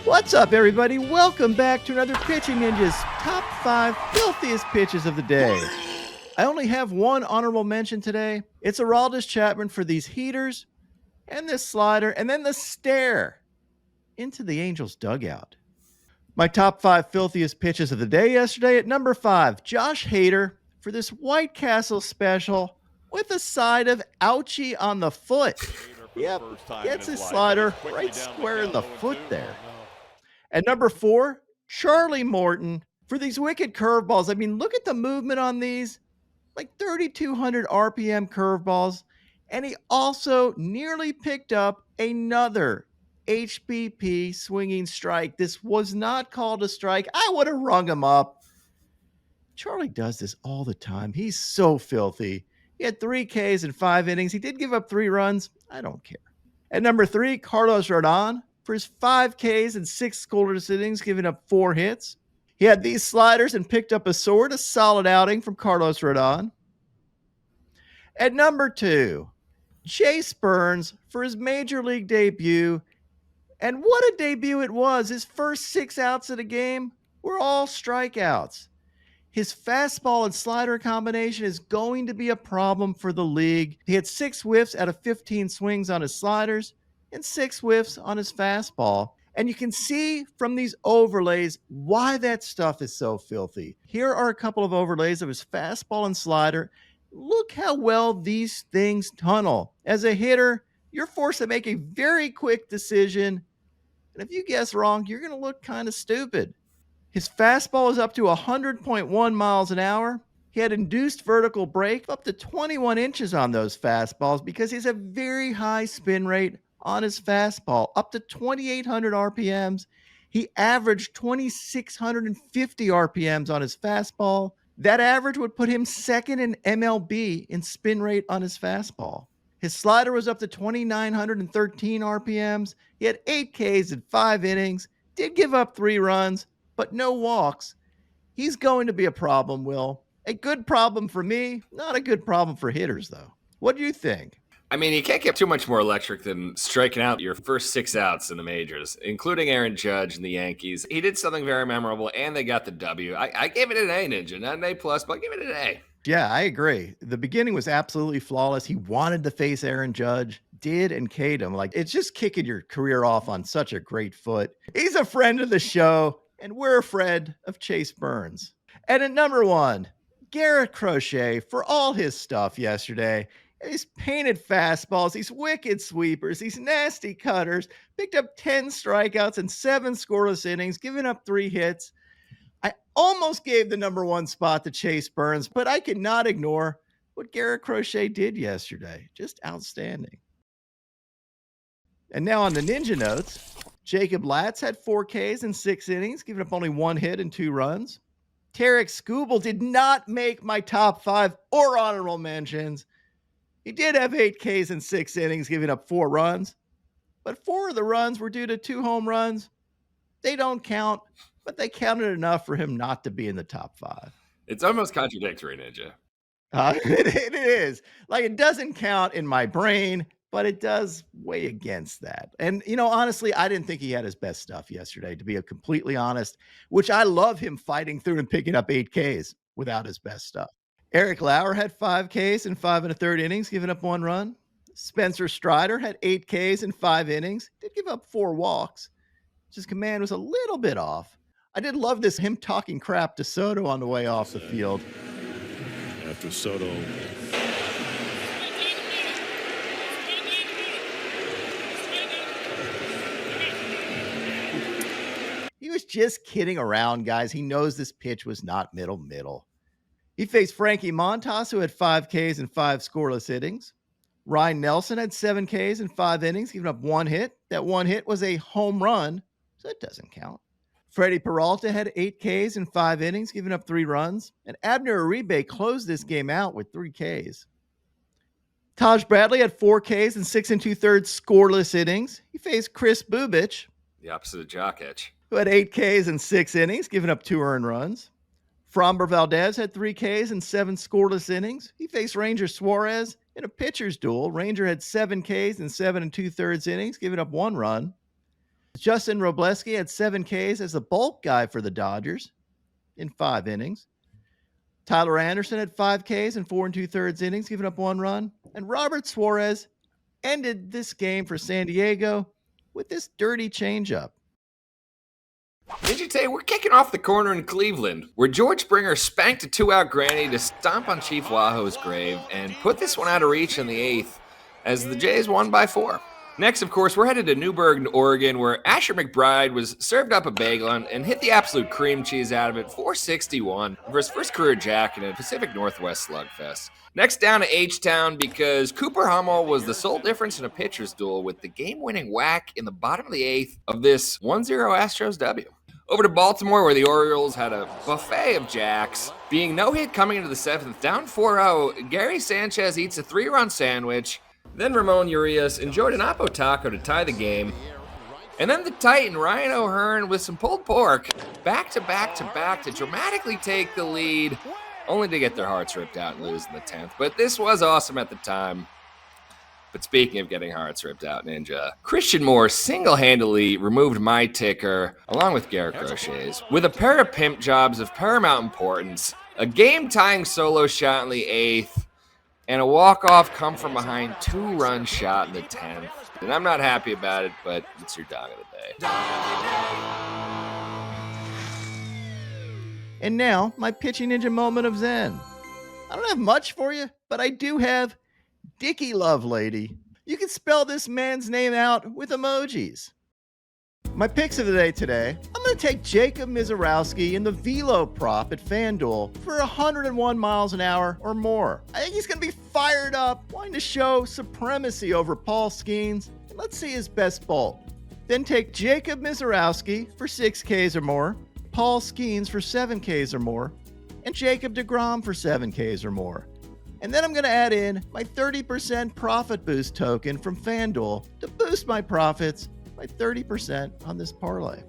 What's up, everybody? Welcome back to another Pitching Ninjas Top 5 Filthiest Pitches of the Day. I only have one honorable mention today. It's Aroldis Chapman for these heaters and this slider and then the stare into the Angels dugout. My top 5 filthiest pitches of the day yesterday at number 5, Josh Hader for this White Castle special with a side of ouchie on the foot. Yep, gets his slider right square in the foot there. At number 4, Charlie Morton for these wicked curveballs. I mean, look at the movement on these, like 3,200 RPM curveballs. And he also nearly picked up another HBP swinging strike. This was not called a strike. I would have rung him up. Charlie does this all the time. He's so filthy. He had 3 Ks in 5 innings. He did give up 3 runs. I don't care. At number 3, Carlos Rodon for his 5 Ks and 6 scoreless innings, giving up 4 hits. He had these sliders and picked up a sword, a solid outing from Carlos Rodon. At number 2, Chase Burns for his major league debut. And what a debut it was. His first 6 outs of the game were all strikeouts. His fastball and slider combination is going to be a problem for the league. He had 6 whiffs out of 15 swings on his sliders and 6 whiffs on his fastball. And you can see from these overlays why that stuff is so filthy. Here are a couple of overlays of his fastball and slider. Look how well these things tunnel. As a hitter, you're forced to make a very quick decision. And if you guess wrong, you're going to look kind of stupid. His fastball is up to 100.1 miles an hour. He had induced vertical break up to 21 inches on those fastballs because he has a very high spin rate on his fastball, up to 2,800 RPMs. He averaged 2,650 RPMs on his fastball. That average would put him second in MLB in spin rate on his fastball. His slider was up to 2,913 RPMs. He had 8 Ks in 5 innings, did give up 3 runs, but no walks. He's going to be a problem, Will. A good problem for me, not a good problem for hitters, though. What do you think? I mean, you can't get too much more electric than striking out your first 6 outs in the majors, including Aaron Judge and the Yankees. He did something very memorable, and they got the W. I gave it an A, Ninja. Not an A+, but I gave it an A. Yeah, I agree. The beginning was absolutely flawless. He wanted to face Aaron Judge, did, and K'd him. Like, it's just kicking your career off on such a great foot. He's a friend of the show, and we're a friend of Chase Burns. And at number 1, Garrett Crochet for all his stuff yesterday. These painted fastballs, these wicked sweepers, these nasty cutters, picked up 10 strikeouts and 7 scoreless innings, giving up 3 hits. I almost gave the number 1 spot to Chase Burns, but I cannot ignore what Garrett Crochet did yesterday. Just outstanding. And now on the Ninja notes, Jacob Latz had 4 Ks in 6 innings, giving up only 1 hit and 2 runs. Tarek Skubal did not make my top 5 or honorable mentions. He did have 8 Ks in 6 innings, giving up 4 runs. But 4 of the runs were due to 2 home runs. They don't count, but they counted enough for him not to be in the top 5. It's almost contradictory, Ninja. It is. Like, it doesn't count in my brain, but it does weigh against that. And, honestly, I didn't think he had his best stuff yesterday, to be completely honest, which I love him fighting through and picking up 8 Ks without his best stuff. Eric Lauer had 5 Ks in 5 1/3 innings, giving up 1 run. Spencer Strider had 8 Ks in 5 innings, did give up 4 walks. His command was a little bit off. I did love this, him talking crap to Soto on the way off the field. After Soto. He was just kidding around, guys. He knows this pitch was not middle. He faced Frankie Montas, who had 5 Ks and 5 scoreless innings. Ryan Nelson had 7 Ks in 5 innings, giving up 1 hit. That 1 hit was a home run, so it doesn't count. Freddie Peralta had 8 Ks in 5 innings, giving up 3 runs. And Abner Uribe closed this game out with 3 Ks. Taj Bradley had 4 Ks in 6 2/3 scoreless innings. He faced Chris Bubich, The opposite of Jock Itch, who had 8 Ks in 6 innings, giving up 2 earned runs. Framber Valdez had 3 Ks and 7 scoreless innings. He faced Ranger Suarez in a pitcher's duel. Ranger had 7 Ks and 7 2/3 innings, giving up 1 run. Justin Robleski had 7 Ks as the bulk guy for the Dodgers in 5 innings. Tyler Anderson had 5 Ks in 4 2/3 innings, giving up 1 run. And Robert Suarez ended this game for San Diego with this dirty changeup. Ninja Tay, we're kicking off the corner in Cleveland, where George Springer spanked a 2-out granny to stomp on Chief Wahoo's grave and put this one out of reach in the 8th as the Jays won by 4. Next, of course, we're headed to Newburgh, Oregon, where Asher McBride was served up a bagel and hit the absolute cream cheese out of it, 461, for his first career jack in a Pacific Northwest slugfest. Next, down to H-Town, because Cooper Hummel was the sole difference in a pitcher's duel with the game-winning whack in the bottom of the 8th of this 1-0 Astros W. Over to Baltimore, where the Orioles had a buffet of jacks. Being no-hit coming into the 7th, down 4-0, Gary Sanchez eats a 3-run sandwich. Then Ramon Urias enjoyed an Apo taco to tie the game. And then the Titan, Ryan O'Hearn, with some pulled pork, back to dramatically take the lead, only to get their hearts ripped out and lose in the 10th. But this was awesome at the time. But speaking of getting hearts ripped out, Ninja, Christian Moore single-handedly removed my ticker, along with Garrett Crochet's, with a pair of pimp jobs of paramount importance, a game-tying solo shot in the 8th, and a walk-off come-from-behind 2-run shot in the 10th. And I'm not happy about it, but it's your dog of the day. And now, my Pitching Ninja moment of zen. I don't have much for you, but I do have Dickie Lovelady. You can spell this man's name out with emojis. My picks of the day today, I'm going to take Jacob Mizorowski in the velo prop at FanDuel for 101 miles an hour or more. I think he's going to be fired up, wanting to show supremacy over Paul Skeens, and let's see his best bolt. Then take Jacob Mizorowski for 6 Ks or more, Paul Skeens for 7 Ks or more, and Jacob deGrom for 7 Ks or more. And then I'm going to add in my 30% profit boost token from FanDuel to boost my profits by 30% on this parlay.